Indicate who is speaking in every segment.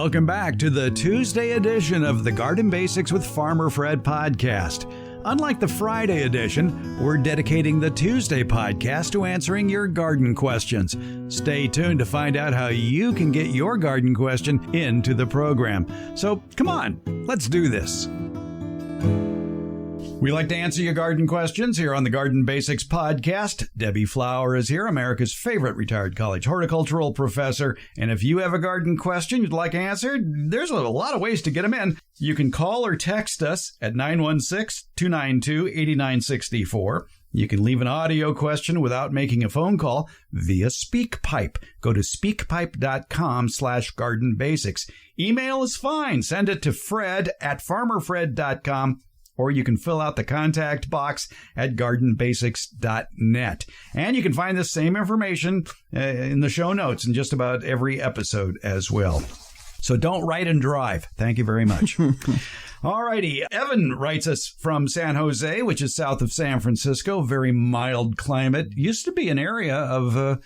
Speaker 1: Welcome back to the Tuesday edition of the Garden Basics with Farmer Fred podcast. Unlike the Friday edition, we're dedicating the Tuesday podcast to answering your garden questions. Stay tuned to find out how you can get your garden question into the program. So come on, let's do this. We like to answer your garden questions here on the Garden Basics podcast. Debbie Flower is here, America's favorite retired college horticultural professor. And if you have a garden question you'd like answered, there's a lot of ways to get them in. You can call or text us at 916-292-8964. You can leave an audio question without making a phone call via SpeakPipe. Go to speakpipe.com/gardenbasics. Email is fine. Send it to fred@farmerfred.com. Or you can fill out the contact box at gardenbasics.net. And you can find the same information in the show notes in just about every episode as well. So don't write and drive. Thank you very much. All righty. Evan writes us from San Jose, which is south of San Francisco. Very mild climate. Used to be an area of a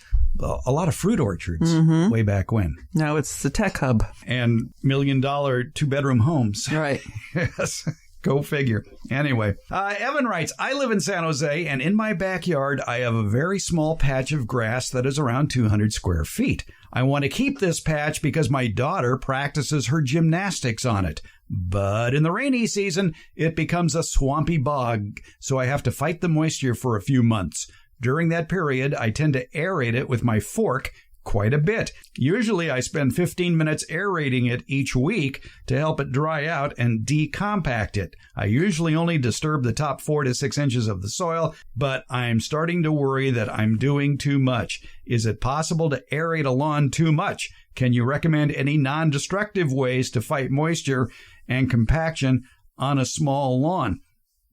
Speaker 1: lot of fruit orchards way back when.
Speaker 2: Now it's the tech hub.
Speaker 1: And $1 million 2-bedroom homes.
Speaker 2: Right.
Speaker 1: Yes. Go figure. Anyway, Evan writes, I live in San Jose, and in my backyard, I have a very small patch of grass that is around 200 square feet. I want to keep this patch because my daughter practices her gymnastics on it. But in the rainy season, it becomes a swampy bog, so I have to fight the moisture for a few months. During that period, I tend to aerate it with my fork quite a bit. Usually I spend 15 minutes aerating it each week to help it dry out and decompact it. I usually only disturb the top 4 to 6 inches of the soil, but I'm starting to worry that I'm doing too much. Is it possible to aerate a lawn too much? Can you recommend any non-destructive ways to fight moisture and compaction on a small lawn?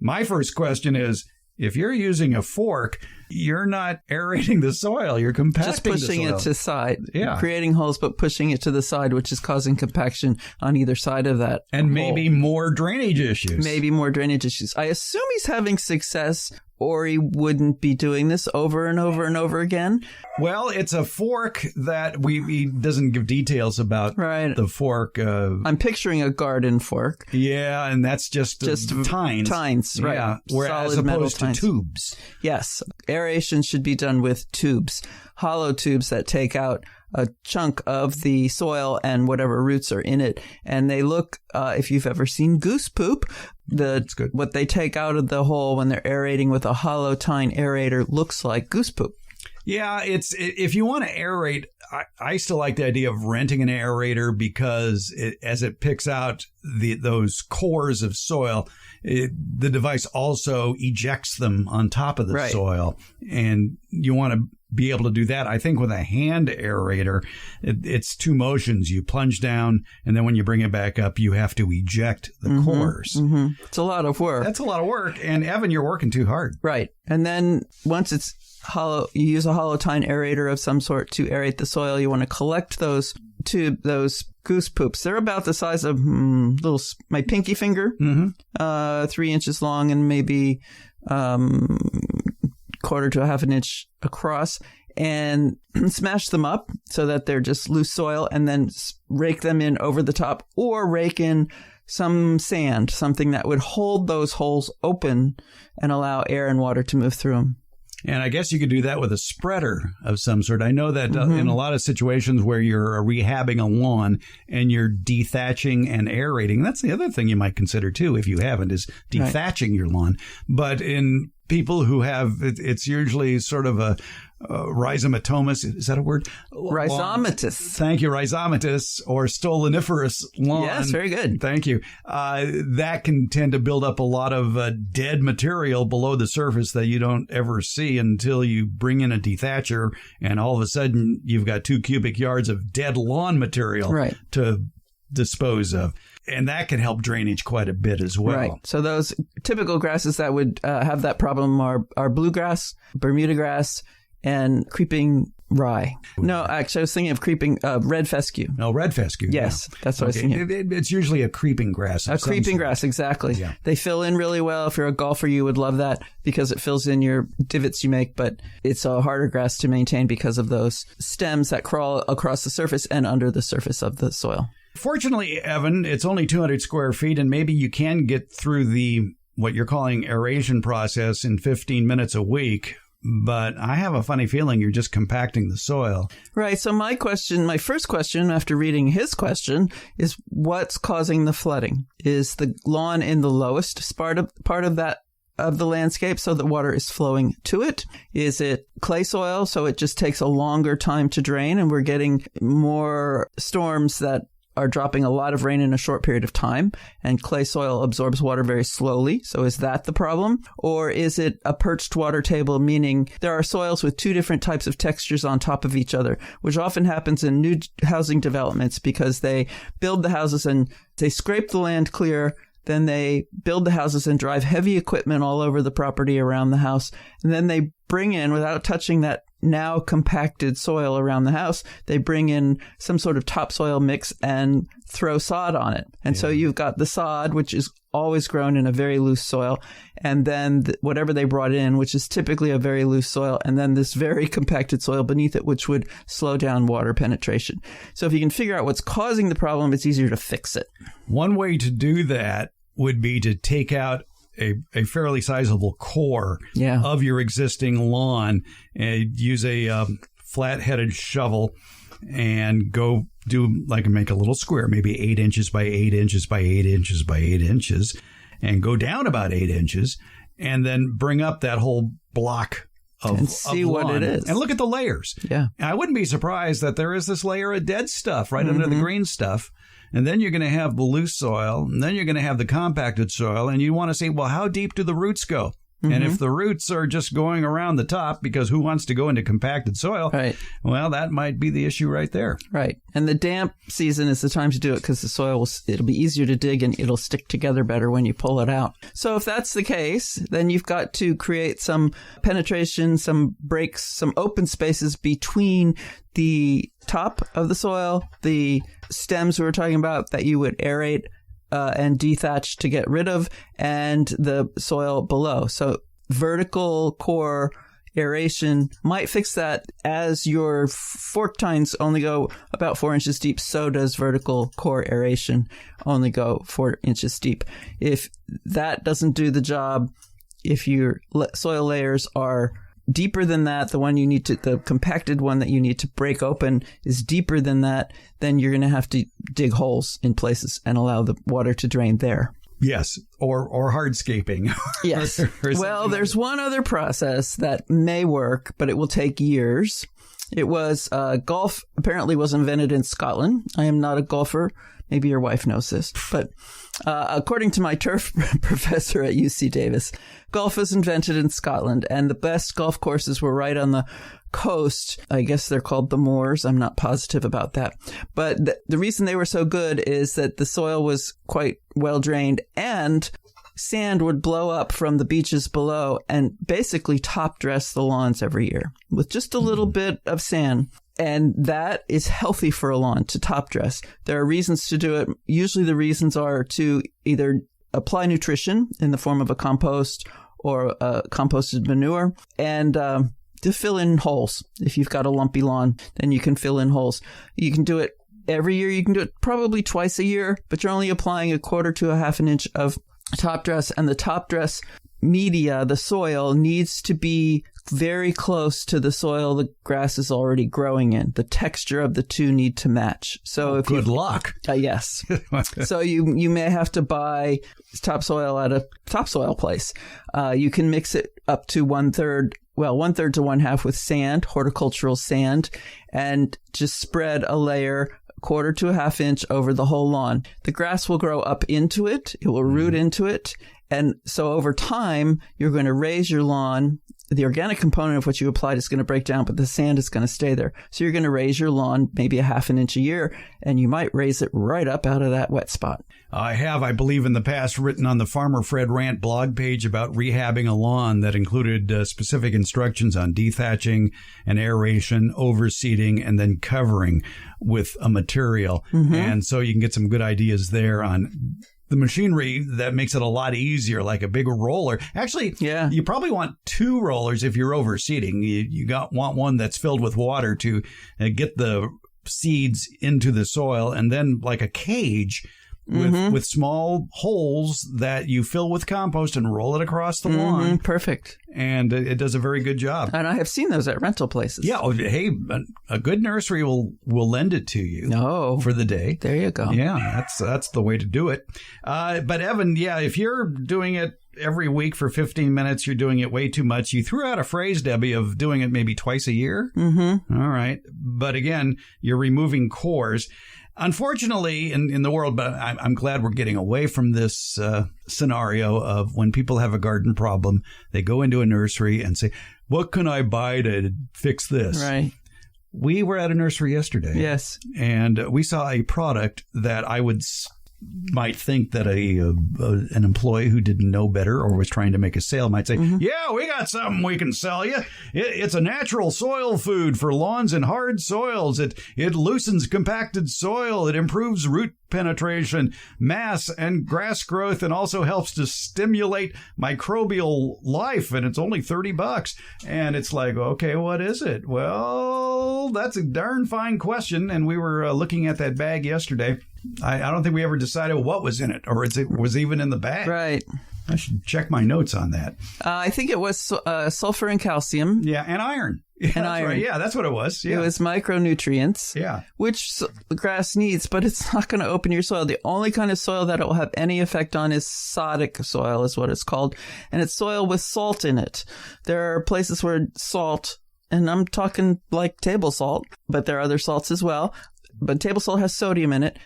Speaker 1: My first question is, if you're using a fork, you're not aerating the soil. You're compacting the soil.
Speaker 2: Just pushing it to the side.
Speaker 1: Yeah.
Speaker 2: Creating holes, but pushing it to the side, which is causing compaction on either side of that
Speaker 1: And
Speaker 2: hole.
Speaker 1: maybe more drainage issues.
Speaker 2: Maybe more drainage issues. I assume he's having success, or he wouldn't be doing this over and over and over again.
Speaker 1: Well, it's a fork that he doesn't give details about the fork.
Speaker 2: I'm picturing a garden fork.
Speaker 1: Yeah, and that's just tines.
Speaker 2: Tines, right.
Speaker 1: Yeah, as opposed to tubes.
Speaker 2: Yes. Aeration should be done with tubes, hollow tubes that take out a chunk of the soil and whatever roots are in it. And they look, if you've ever seen goose poop, what they take out of the hole when they're aerating with a hollow tine aerator looks like goose poop.
Speaker 1: Yeah, if you want to aerate, I still like the idea of renting an aerator because as it picks out those cores of soil, the device also ejects them on top of the soil. And you want to be able to do that. I think with a hand aerator, it's 2 motions. You plunge down, and then when you bring it back up, you have to eject the cores.
Speaker 2: It's a lot of work.
Speaker 1: That's a lot of work. And Evan, you're working too hard.
Speaker 2: Right. And then once it's hollow, you use a hollow tine aerator of some sort to aerate the soil. You want to collect those goose poops. They're about the size of my pinky finger, 3 inches long and maybe quarter to a half an inch across, and smash them up so that they're just loose soil, and then rake them in over the top, or rake in some sand, something that would hold those holes open and allow air and water to move through them.
Speaker 1: And I guess you could do that with a spreader of some sort. I know that in a lot of situations where you're rehabbing a lawn and you're dethatching and aerating, that's the other thing you might consider too, if you haven't, is dethatching your lawn. But in people who have, it's usually sort of a rhizomatomus, is that a word?
Speaker 2: Rhizomatous.
Speaker 1: Thank you, rhizomatous or stoloniferous lawn.
Speaker 2: Yes, very good.
Speaker 1: Thank you. That can tend to build up a lot of dead material below the surface that you don't ever see until you bring in a dethatcher, and all of a sudden you've got 2 cubic yards of dead lawn material to dispose of. And that can help drainage quite a bit as well.
Speaker 2: Right. So those typical grasses that would have that problem are bluegrass, Bermuda grass, and creeping rye. No, actually, I was thinking of creeping red fescue.
Speaker 1: No, red fescue.
Speaker 2: Yes, that's what I was thinking.
Speaker 1: It's usually a creeping grass.
Speaker 2: A creeping grass, exactly. Yeah. They fill in really well. If you're a golfer, you would love that because it fills in your divots you make, but it's a harder grass to maintain because of those stems that crawl across the surface and under the surface of the soil.
Speaker 1: Fortunately, Evan, it's only 200 square feet, and maybe you can get through what you're calling aeration process in 15 minutes a week. But I have a funny feeling you're just compacting the soil.
Speaker 2: Right. So my first question after reading his question is, what's causing the flooding? Is the lawn in the lowest part of the landscape so that water is flowing to it? Is it clay soil so it just takes a longer time to drain and we're getting more storms that are dropping a lot of rain in a short period of time, and clay soil absorbs water very slowly? So is that the problem? Or is it a perched water table, meaning there are soils with two different types of textures on top of each other, which often happens in new housing developments because they build the houses and they scrape the land clear. Then they build the houses and drive heavy equipment all over the property around the house. And then they bring in, without touching that now compacted soil around the house, they bring in some sort of topsoil mix and throw sod on it. And so you've got the sod, which is always grown in a very loose soil, and then whatever they brought in, which is typically a very loose soil, and then this very compacted soil beneath it, which would slow down water penetration. So if you can figure out what's causing the problem, it's easier to fix it.
Speaker 1: One way to do that would be to take out a fairly sizable core of your existing lawn and use a flat-headed shovel and go make a little square, maybe 8 inches by 8 inches by 8 inches by 8 inches, and go down about 8 inches, and then bring up that whole block
Speaker 2: and see what it is.
Speaker 1: And look at the layers.
Speaker 2: Yeah.
Speaker 1: I wouldn't be surprised that there is this layer of dead stuff right under the green stuff. And then you're going to have the loose soil, and then you're going to have the compacted soil, and you want to say, well, how deep do the roots go? And if the roots are just going around the top, because who wants to go into compacted soil?
Speaker 2: Right.
Speaker 1: Well, that might be the issue right there.
Speaker 2: Right. And the damp season is the time to do it because the soil it'll be easier to dig and it'll stick together better when you pull it out. So if that's the case, then you've got to create some penetration, some breaks, some open spaces between the top of the soil, the stems we were talking about that you would aerate and dethatch to get rid of, and the soil below. So vertical core aeration might fix that. As your fork tines only go about 4 inches deep, so does vertical core aeration only go 4 inches deep. If that doesn't do the job, if your soil layers are deeper than that, the compacted one that you need to break open is deeper than that, then you're going to have to dig holes in places and allow the water to drain there.
Speaker 1: Yes, or hardscaping.
Speaker 2: Yes. Well, there's one other process that may work, but it will take years. It was golf apparently was invented in Scotland. I am not a golfer. Maybe your wife knows this, but according to my turf professor at UC Davis, golf was invented in Scotland, and the best golf courses were right on the coast. I guess they're called the moors. I'm not positive about that. But the reason they were so good is that the soil was quite well drained, and sand would blow up from the beaches below and basically top dress the lawns every year with just a little bit of sand. And that is healthy for a lawn to top dress. There are reasons to do it. Usually the reasons are to either apply nutrition in the form of a compost or composted manure, and to fill in holes. If you've got a lumpy lawn, then you can fill in holes. You can do it every year. You can do it probably twice a year, but you're only applying 1/4 to 1/2 inch of top dress. And the top dress media, the soil, needs to be very close to the soil the grass is already growing in. The texture of the two need to match. So
Speaker 1: good luck.
Speaker 2: Yes. So you may have to buy topsoil at a topsoil place. You can mix it up to 1/3 to 1/2 with sand, horticultural sand, and just spread a layer 1/4 to 1/2 inch over the whole lawn. The grass will grow up into it. It will root into it. And so over time, you're going to raise your lawn. The organic component of what you applied is going to break down, but the sand is going to stay there. So you're going to raise your lawn maybe 1/2 inch a year, and you might raise it right up out of that wet spot.
Speaker 1: I have, I believe, in the past written on the Farmer Fred Rant blog page about rehabbing a lawn that included specific instructions on dethatching and aeration, overseeding, and then covering with a material. And so you can get some good ideas there on the machinery that makes it a lot easier, like a bigger roller. Actually, you probably want 2 rollers if you're overseeding. You want one that's filled with water to get the seeds into the soil, and then like a cage with small holes that you fill with compost and roll it across the lawn.
Speaker 2: Perfect.
Speaker 1: And it does a very good job.
Speaker 2: And I have seen those at rental places.
Speaker 1: Yeah. Oh, hey, a good nursery will lend it to you for the day.
Speaker 2: There you go.
Speaker 1: Yeah, that's the way to do it. But Evan, if you're doing it every week for 15 minutes, you're doing it way too much. You threw out a phrase, Debbie, of doing it maybe twice a year. Mm-hmm. All right. But again, you're removing cores. Unfortunately, in the world, but I'm glad we're getting away from this scenario of when people have a garden problem, they go into a nursery and say, what can I buy to fix this?
Speaker 2: Right.
Speaker 1: We were at a nursery yesterday.
Speaker 2: Yes.
Speaker 1: And we saw a product that I might think that an employee who didn't know better or was trying to make a sale might say, yeah, we got something we can sell you. It's a natural soil food for lawns and hard soils. It loosens compacted soil. It improves root penetration, mass, and grass growth, and also helps to stimulate microbial life. And it's only $30. And it's like, okay, what is it? Well, that's a darn fine question. And we were looking at that bag yesterday. I don't think we ever decided what was in it, or it was even in the bag.
Speaker 2: Right.
Speaker 1: I should check my notes on that.
Speaker 2: I think it was sulfur and calcium.
Speaker 1: Yeah, and iron. Yeah,
Speaker 2: and iron.
Speaker 1: Right. Yeah, that's what it was. Yeah.
Speaker 2: It was micronutrients.
Speaker 1: Yeah.
Speaker 2: Which the grass needs, but it's not going to open your soil. The only kind of soil that it will have any effect on is sodic soil, is what it's called. And it's soil with salt in it. There are places where salt, and I'm talking like table salt, but there are other salts as well. But table salt has sodium in it,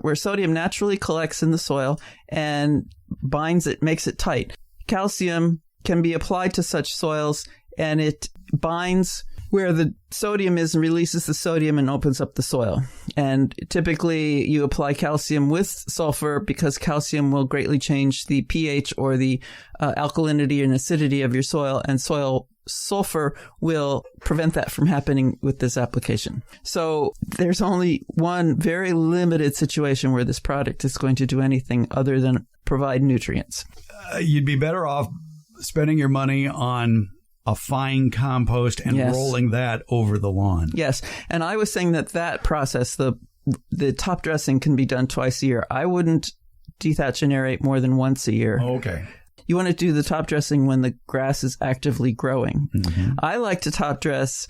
Speaker 2: where sodium naturally collects in the soil and binds it, makes it tight. Calcium can be applied to such soils, and it binds where the sodium is and releases the sodium and opens up the soil. And typically you apply calcium with sulfur because calcium will greatly change the pH or the alkalinity and acidity of your soil, and sulfur will prevent that from happening with this application. So there's only one very limited situation where this product is going to do anything other than provide nutrients.
Speaker 1: You'd be better off spending your money on a fine compost and rolling that over the lawn.
Speaker 2: Yes. And I was saying that process, the top dressing, can be done twice a year. I wouldn't dethatch and aerate more than once a year.
Speaker 1: Okay.
Speaker 2: You want to do the top dressing when the grass is actively growing. Mm-hmm. I like to top dress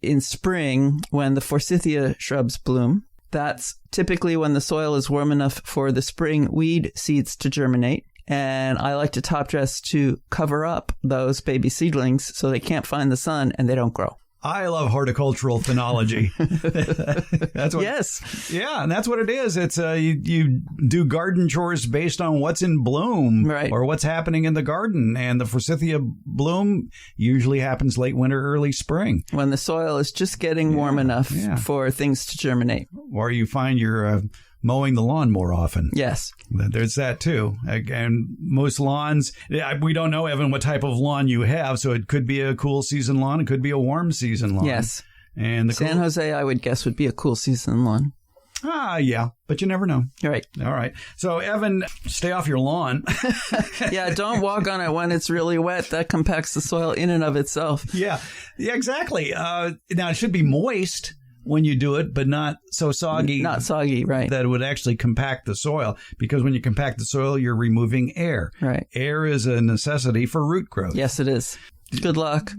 Speaker 2: in spring, when the forsythia shrubs bloom. That's typically when the soil is warm enough for the spring weed seeds to germinate. And I like to top dress to cover up those baby seedlings so they can't find the sun and they don't grow.
Speaker 1: I love horticultural phenology. That's what,
Speaker 2: yes.
Speaker 1: Yeah, and that's what it is. It's you do garden chores based on what's in bloom,
Speaker 2: right,
Speaker 1: or what's happening in the garden. And the forsythia bloom usually happens late winter, early spring,
Speaker 2: when the soil is just getting warm enough for things to germinate.
Speaker 1: Or you find you're mowing the lawn more often.
Speaker 2: Yes.
Speaker 1: There's that too. And most lawns, we don't know, Evan, what type of lawn you have. So it could be a cool season lawn. It could be a warm season lawn.
Speaker 2: Yes.
Speaker 1: And
Speaker 2: San Jose, I would guess, would be a cool season lawn.
Speaker 1: Yeah, but you never know.
Speaker 2: Right.
Speaker 1: All right. So, Evan, stay off your lawn.
Speaker 2: Yeah, don't walk on it when it's really wet. That compacts the soil in and of itself.
Speaker 1: Yeah, exactly. Now, it should be moist when you do it, but not so soggy.
Speaker 2: Not soggy, right.
Speaker 1: That it would actually compact the soil, because when you compact the soil, you're removing air.
Speaker 2: Right.
Speaker 1: Air is a necessity for root growth.
Speaker 2: Yes, it is. Good luck.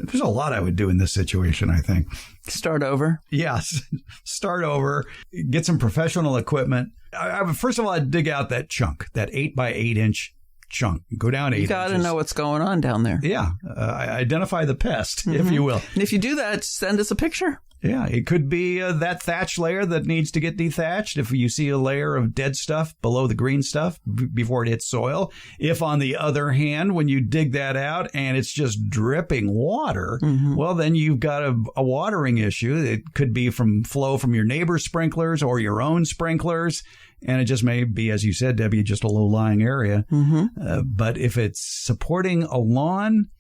Speaker 1: There's a lot I would do in this situation, I think.
Speaker 2: Start over.
Speaker 1: Yes. Start over. Get some professional equipment. First of all, I'd dig out that chunk, that 8 by 8 inch chunk. Go down 8 inches.
Speaker 2: You got to know what's going on down there.
Speaker 1: Yeah. Identify the pest, if you will.
Speaker 2: And if you do that, send us a picture.
Speaker 1: Yeah, it could be that thatch layer that needs to get dethatched. If you see a layer of dead stuff below the green stuff before it hits soil. If, on the other hand, when you dig that out and it's just dripping water, well, then you've got a watering issue. It could be from flow from your neighbor's sprinklers or your own sprinklers. And it just may be, as you said, Debbie, just a low-lying area. But if it's supporting a lawn,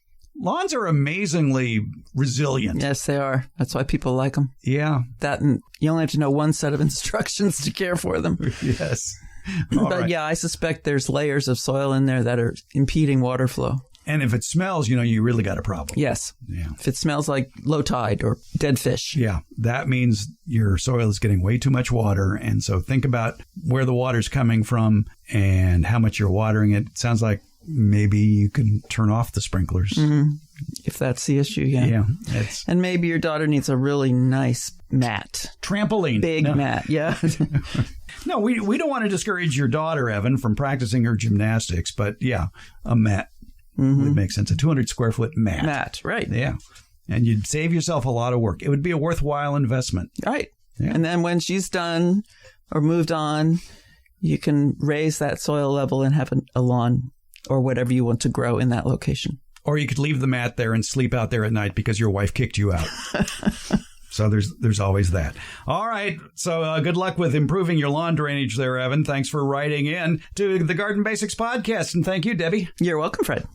Speaker 1: lawns are amazingly resilient.
Speaker 2: Yes, they are. That's why people like them.
Speaker 1: Yeah.
Speaker 2: That, and you only have to know one set of instructions to care for them.
Speaker 1: Yes.
Speaker 2: But yeah, I suspect there's layers of soil in there that are impeding water flow.
Speaker 1: And if it smells, you really got a problem.
Speaker 2: Yes.
Speaker 1: Yeah.
Speaker 2: If it smells like low tide or dead fish.
Speaker 1: Yeah. That means your soil is getting way too much water. And so think about where the water's coming from and how much you're watering it. It sounds like maybe you can turn off the sprinklers.
Speaker 2: Mm-hmm. If that's the issue, yeah.
Speaker 1: Yeah.
Speaker 2: And maybe your daughter needs a really nice mat.
Speaker 1: Trampoline.
Speaker 2: Big mat, yeah.
Speaker 1: No, we don't want to discourage your daughter, Evan, from practicing her gymnastics, but yeah, a mat would make sense. A 200 square foot mat.
Speaker 2: Mat, right.
Speaker 1: Yeah. And you'd save yourself a lot of work. It would be a worthwhile investment.
Speaker 2: Right.
Speaker 1: Yeah.
Speaker 2: And then when she's done or moved on, you can raise that soil level and have a lawn or whatever you want to grow in that location.
Speaker 1: Or you could leave the mat there and sleep out there at night because your wife kicked you out. So there's always that. All right. So good luck with improving your lawn drainage there, Evan. Thanks for writing in to the Garden Basics podcast. And thank you, Debbie.
Speaker 2: You're welcome, Fred.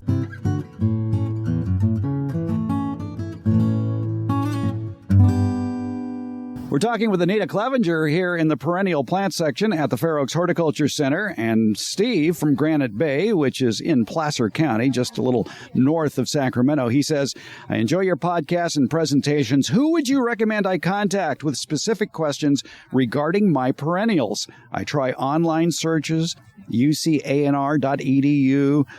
Speaker 1: We're talking with Anita Clevenger here in the perennial plant section at the Fair Oaks Horticulture Center, and Steve from Granite Bay, which is in Placer County, just a little north of Sacramento. He says, I enjoy your podcasts and presentations. Who would you recommend I contact with specific questions regarding my perennials? I try online searches, ucanr.edu,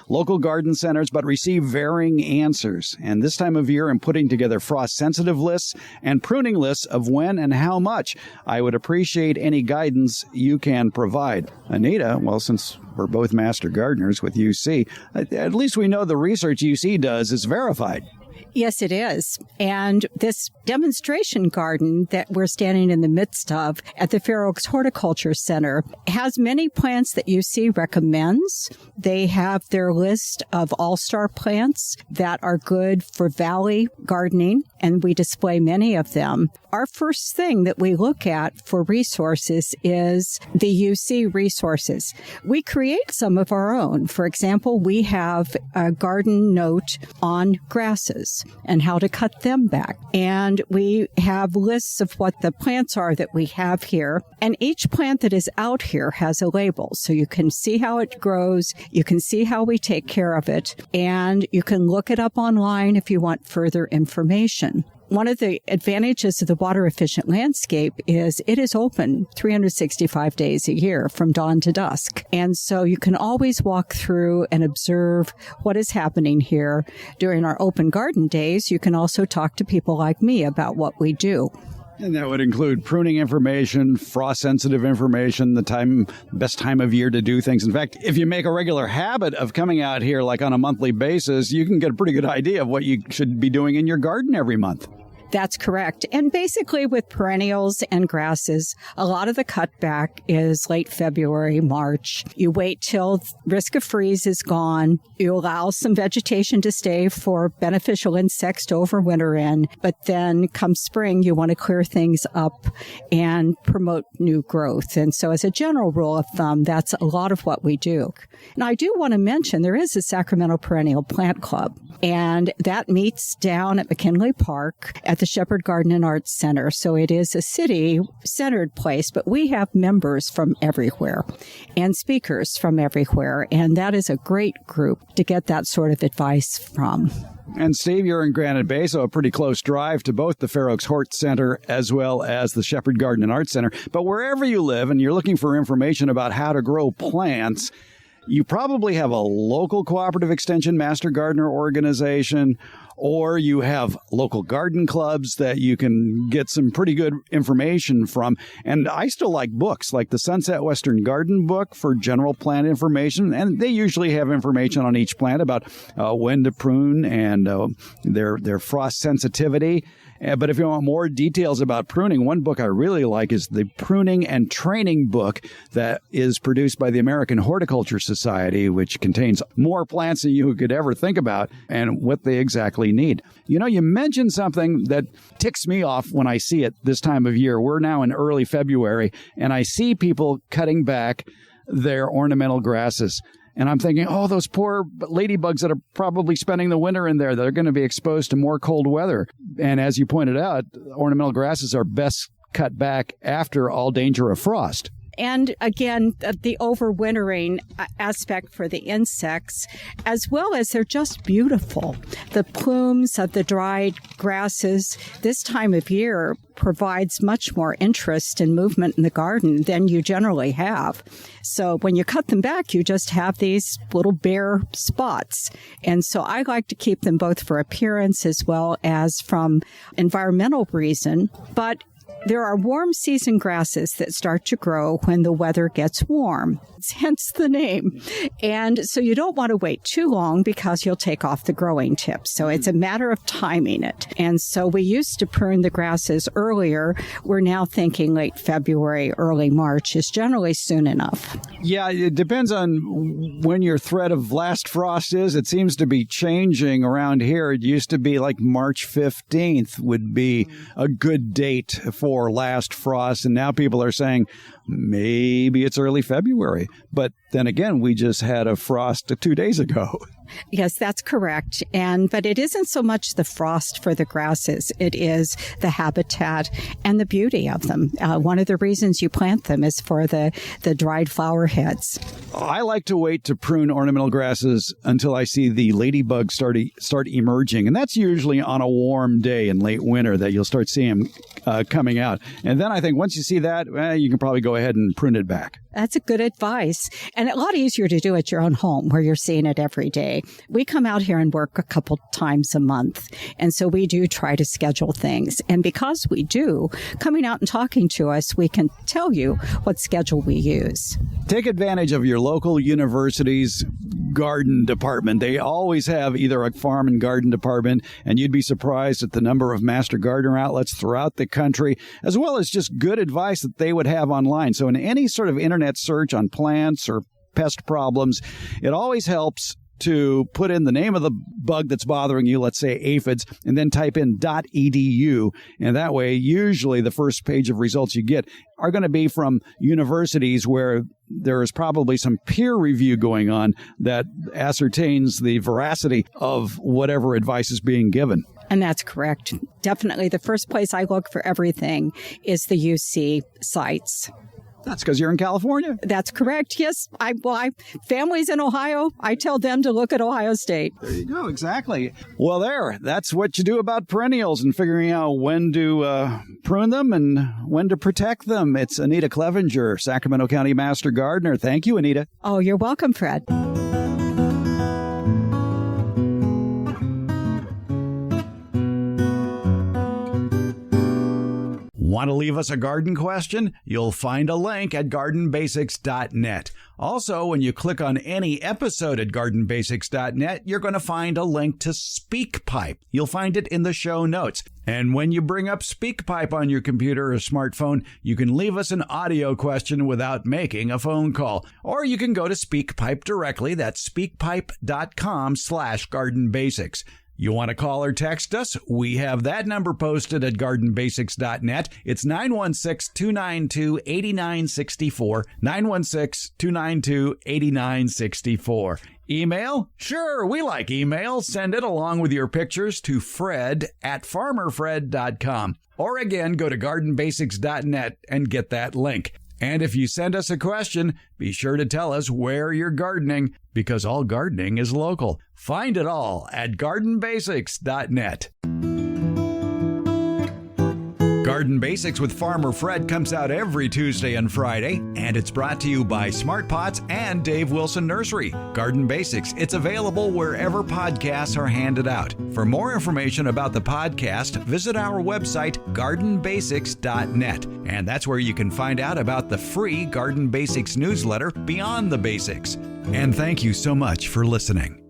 Speaker 1: local garden centers, but receive varying answers. And this time of year, I'm putting together frost-sensitive lists and pruning lists of when and how much. I would appreciate any guidance you can provide. Anita, well, since we're both master gardeners with UC, at least we know the research UC does is verified.
Speaker 3: Yes, it is. And this demonstration garden that we're standing in the midst of at the Fair Oaks Horticulture Center has many plants that UC recommends. They have their list of all-star plants that are good for valley gardening, and we display many of them. Our first thing that we look at for resources is the UC resources. We create some of our own. For example, we have a garden note on grasses and how to cut them back. And we have lists of what the plants are that we have here. And each plant that is out here has a label. So you can see how it grows. You can see how we take care of it. And you can look it up online if you want further information. One of the advantages of the water-efficient landscape is it is open 365 days a year from dawn to dusk. And so you can always walk through and observe what is happening here. During our open garden days, you can also talk to people like me about what we do.
Speaker 1: And that would include pruning information, frost-sensitive information, the best time of year to do things. In fact, if you make a regular habit of coming out here like on a monthly basis, you can get a pretty good idea of what you should be doing in your garden every month.
Speaker 3: That's correct. And basically with perennials and grasses, a lot of the cutback is late February, March. You wait till risk of freeze is gone. You allow some vegetation to stay for beneficial insects to overwinter in. But then come spring, you want to clear things up and promote new growth. And so as a general rule of thumb, that's a lot of what we do. And I do want to mention there is a Sacramento Perennial Plant Club, and that meets down at McKinley Park at the Shepherd Garden and Arts Center. So it is a city-centered place, but we have members from everywhere and speakers from everywhere, and that is a great group to get that sort of advice from.
Speaker 1: And Steve, you're in Granite Bay, so a pretty close drive to both the Fair Oaks Hort Center as well as the Shepherd Garden and Arts Center. But wherever you live and you're looking for information about how to grow plants, you probably have a local cooperative extension master gardener organization, or you have local garden clubs that you can get some pretty good information from. And I still like books like the Sunset Western Garden book for general plant information. And they usually have information on each plant about when to prune and their frost sensitivity. But if you want more details about pruning, one book I really like is the Pruning and Training book that is produced by the American Horticulture Society, which contains more plants than you could ever think about and what they exactly need. You know, you mentioned something that ticks me off when I see it this time of year. We're now in early February, and I see people cutting back their ornamental grasses. And I'm thinking, oh, those poor ladybugs that are probably spending the winter in there, they're going to be exposed to more cold weather. And as you pointed out, ornamental grasses are best cut back after all danger of frost.
Speaker 3: And again, the overwintering aspect for the insects, as well as they're just beautiful. The plumes of the dried grasses this time of year provides much more interest and movement in the garden than you generally have. So when you cut them back, you just have these little bare spots. And so I like to keep them both for appearance as well as from environmental reason. But there are warm season grasses that start to grow when the weather gets warm, hence the name. And so you don't want to wait too long because you'll take off the growing tips. So it's a matter of timing it. And so we used to prune the grasses earlier. We're now thinking late February, early March is generally soon enough.
Speaker 1: Yeah, it depends on when your threat of last frost is. It seems to be changing around here. It used to be like March 15th would be a good date for last frost, and now people are saying maybe it's early February. But then again, we just had a frost 2 days ago.
Speaker 3: Yes, that's correct. But it isn't so much the frost for the grasses. It is the habitat and the beauty of them. One of the reasons you plant them is for the dried flower heads.
Speaker 1: I like to wait to prune ornamental grasses until I see the ladybugs start emerging. And that's usually on a warm day in late winter that you'll start seeing them coming out. And then I think once you see that, you can probably go ahead and prune it back.
Speaker 3: That's a good advice. And a lot easier to do at your own home where you're seeing it every day. We come out here and work a couple times a month. And so we do try to schedule things. And because we do, coming out and talking to us, we can tell you what schedule we use.
Speaker 1: Take advantage of your local university's garden department. They always have either a farm and garden department, and you'd be surprised at the number of master gardener outlets throughout the country, as well as just good advice that they would have online. So in any sort of internet search on plants or pest problems, it always helps to put in the name of the bug that's bothering you, let's say aphids, and then type in .edu. And that way, usually the first page of results you get are going to be from universities where there is probably some peer review going on that ascertains the veracity of whatever advice is being given.
Speaker 3: And that's correct. Definitely the first place I look for everything is the UC sites.
Speaker 1: That's because you're in California.
Speaker 3: That's correct. Yes. Families in Ohio, I tell them to look at Ohio State.
Speaker 1: There you go. Exactly. Well, that's what you do about perennials and figuring out when to prune them and when to protect them. It's Anita Clevenger, Sacramento County Master Gardener. Thank you, Anita.
Speaker 3: Oh, you're welcome, Fred.
Speaker 1: Want to leave us a garden question? You'll find a link at gardenbasics.net. Also, when you click on any episode at gardenbasics.net, you're going to find a link to SpeakPipe. You'll find it in the show notes. And when you bring up SpeakPipe on your computer or smartphone, you can leave us an audio question without making a phone call. Or you can go to SpeakPipe directly. That's speakpipe.com/gardenbasics. You want to call or text us? We have that number posted at gardenbasics.net. It's 916-292-8964, 916-292-8964. Email? Sure, we like email. Send it along with your pictures to fred@farmerfred.com. Or again, go to gardenbasics.net and get that link. And if you send us a question, be sure to tell us where you're gardening, because all gardening is local. Find it all at gardenbasics.net. Garden Basics with Farmer Fred comes out every Tuesday and Friday, and it's brought to you by Smart Pots and Dave Wilson Nursery. Garden Basics, it's available wherever podcasts are handed out. For more information about the podcast, visit our website, gardenbasics.net, and that's where you can find out about the free Garden Basics newsletter, Beyond the Basics. And thank you so much for listening.